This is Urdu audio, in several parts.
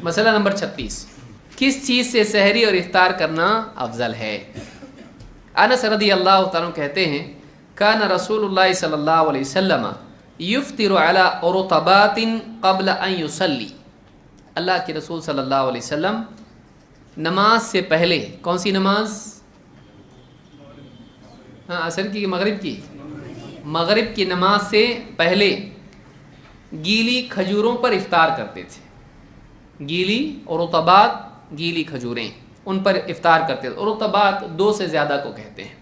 مسئلہ نمبر 36، کس چیز سے سحری اور افطار کرنا افضل ہے؟ انس رضی اللہ تعالیٰ کہتے ہیں کان رسول اللہ صلی اللہ علیہ وسلم یفطر علی رطبات قبل ان یصلی، اللہ کے رسول صلی اللہ علیہ وسلم نماز سے پہلے، کون سی نماز؟ عصر کی مغرب کی نماز سے پہلے گیلی کھجوروں پر افطار کرتے تھے۔ گیلی اور رطبات، گیلی کھجوریں، ان پر افطار کرتے تھے۔ اور رطبات 2 سے زیادہ کو کہتے ہیں۔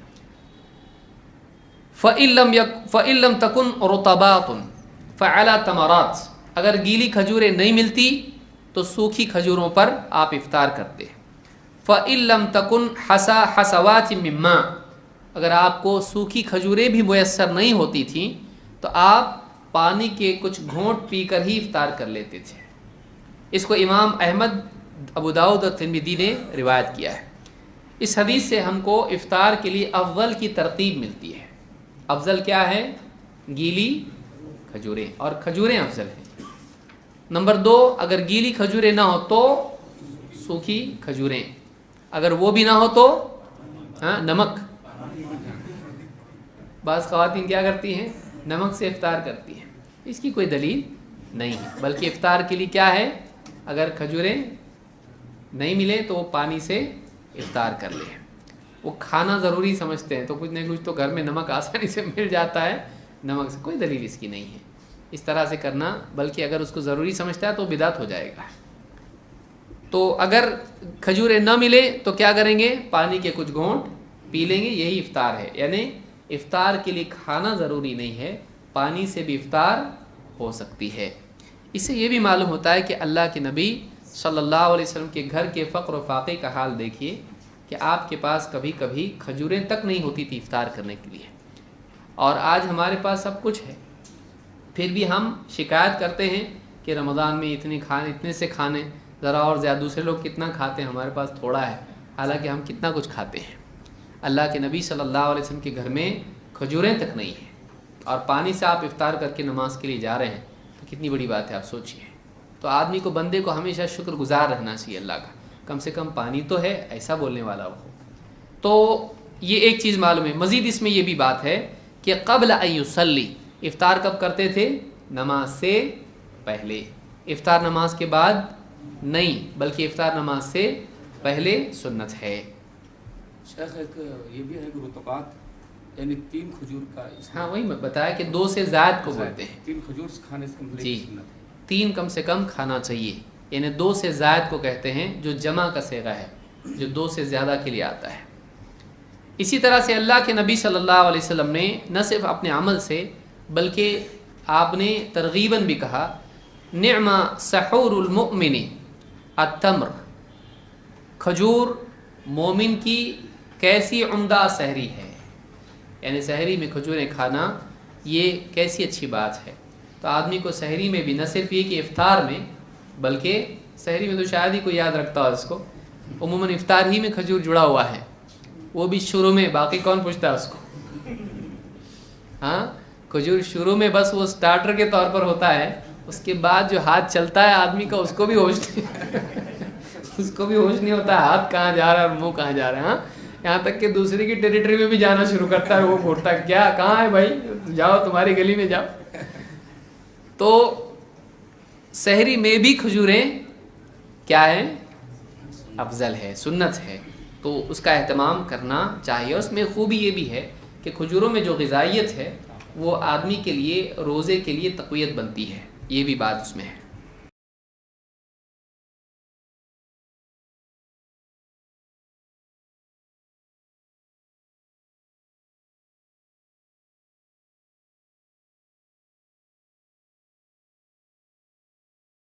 فَإِن لَمْ تَكُنْ رُطَبَاتٌ فَعَلَى تَمَرَاتٍ، اگر گیلی کھجوریں نہیں ملتی تو سوکھی کھجوروں پر آپ افطار کرتے ہیں۔ فَإِن لَمْ تَكُنْ حَسَوَاتٍ مِّن مَّاءٍ، اگر آپ کو سوکھی کھجوریں بھی میسر نہیں ہوتی تھیں تو آپ پانی کے کچھ گھونٹ پی کر ہی افطار کر لیتے تھے۔ اس کو امام احمد، ابو داؤد اور ترمذی نے روایت کیا ہے۔ اس حدیث سے ہم کو افطار کے لیے افضل کی ترتیب ملتی ہے۔ افضل کیا ہے؟ گیلی کھجوریں، اور کھجوریں افضل ہیں۔ نمبر 2، اگر گیلی کھجوریں نہ ہو تو سوکھی کھجوریں، اگر وہ بھی نہ ہو تو نمک۔ بعض خواتین کیا کرتی ہیں؟ نمک سے افطار کرتی ہیں، اس کی کوئی دلیل نہیں ہے، بلکہ افطار کے لیے کیا ہے؟ اگر کھجوریں نہیں ملے تو وہ پانی سے افطار کر لیں۔ وہ کھانا ضروری سمجھتے ہیں تو کچھ نہ کچھ تو گھر میں نمک آسانی سے مل جاتا ہے، نمک سے کوئی دلیل اس کی نہیں ہے اس طرح سے کرنا، بلکہ اگر اس کو ضروری سمجھتا ہے تو بدعت ہو جائے گا۔ تو اگر کھجوریں نہ ملے تو کیا کریں گے؟ پانی کے کچھ گھونٹ پی لیں گے، یہی افطار ہے۔ یعنی افطار کے لیے کھانا ضروری نہیں ہے، پانی سے بھی افطار ہو سکتی ہے۔ اس سے یہ بھی معلوم ہوتا ہے کہ اللہ کے نبی صلی اللہ علیہ وسلم کے گھر کے فقر و فاقے کا حال دیکھیے کہ آپ کے پاس کبھی کبھی کھجوریں تک نہیں ہوتی تھی افطار کرنے کے لیے، اور آج ہمارے پاس سب کچھ ہے، پھر بھی ہم شکایت کرتے ہیں کہ رمضان میں اتنے سے کھانے، ذرا اور زیادہ، دوسرے لوگ کتنا کھاتے ہیں ہمارے پاس تھوڑا ہے، حالانکہ ہم کتنا کچھ کھاتے ہیں۔ اللہ کے نبی صلی اللہ علیہ وسلم کے گھر میں کھجوریں تک نہیں ہیں، اور پانی سے آپ افطار کر کے نماز کے لیے جا رہے ہیں تو کتنی بڑی بات ہے، آپ سوچئے۔ تو آدمی کو، بندے کو ہمیشہ شکر گزار رہنا چاہیے اللہ کا، کم سے کم پانی تو ہے، ایسا بولنے والا ہو۔ تو یہ ایک چیز معلوم ہے۔ مزید اس میں یہ بھی بات ہے کہ قبل ان یصلی، افطار کب کرتے تھے؟ نماز سے پہلے، افطار نماز کے بعد نہیں، بلکہ افطار نماز سے پہلے سنت ہے۔ شیخ ایک یہ بھی ہے کہ رطبات یعنی 3 کھجور کا، وہی میں بتایا کہ 2 سے زائد کو بولتے ہیں۔ 3 کھجور کھانے سے کم جی، 3 کم سے کم کھانا چاہیے، یعنی 2 سے زائد کو کہتے ہیں، جو جمع کا صیغہ ہے، جو 2 سے زیادہ کے لیے آتا ہے۔ اسی طرح سے اللہ کے نبی صلی اللہ علیہ وسلم نے نہ صرف اپنے عمل سے بلکہ آپ نے ترغیباً بھی کہا، نعم سحور المؤمن التمر، کھجور مومن کی کیسی عمدہ سحری ہے، یعنی سحری میں کھجوریں کھانا یہ کیسی اچھی بات ہے۔ تو آدمی کو سحری میں بھی نہ صرف یہ کہ افطار میں، بلکہ سحری میں تو شاید ہی کوئی یاد رکھتا ہو اس کو، عموماً افطار ہی میں کھجور جڑا ہوا ہے، وہ بھی شروع میں، باقی کون پوچھتا ہے اس کو؟ کھجور شروع میں بس وہ سٹارٹر کے طور پر ہوتا ہے، اس کے بعد جو ہاتھ چلتا ہے آدمی کا اس کو بھی ہوش نہیں ہوتا ہے ہاتھ کہاں جا رہا ہے اور منہ کہاں جا رہا ہے۔ یہاں تک کہ دوسرے کی ٹیریٹری میں بھی جانا شروع کرتا ہے، وہ گھوڑتا ہے، کیا کہاں ہے بھائی، جاؤ تمہاری گلی میں جاؤ۔ تو سحری میں بھی کھجوریں کیا ہے؟ افضل ہے، سنت ہے، تو اس کا اہتمام کرنا چاہیے۔ اس میں خوبی یہ بھی ہے کہ کھجوروں میں جو غذائیت ہے وہ آدمی کے لیے، روزے کے لیے تقویت بنتی ہے، یہ بھی بات اس میں ہے۔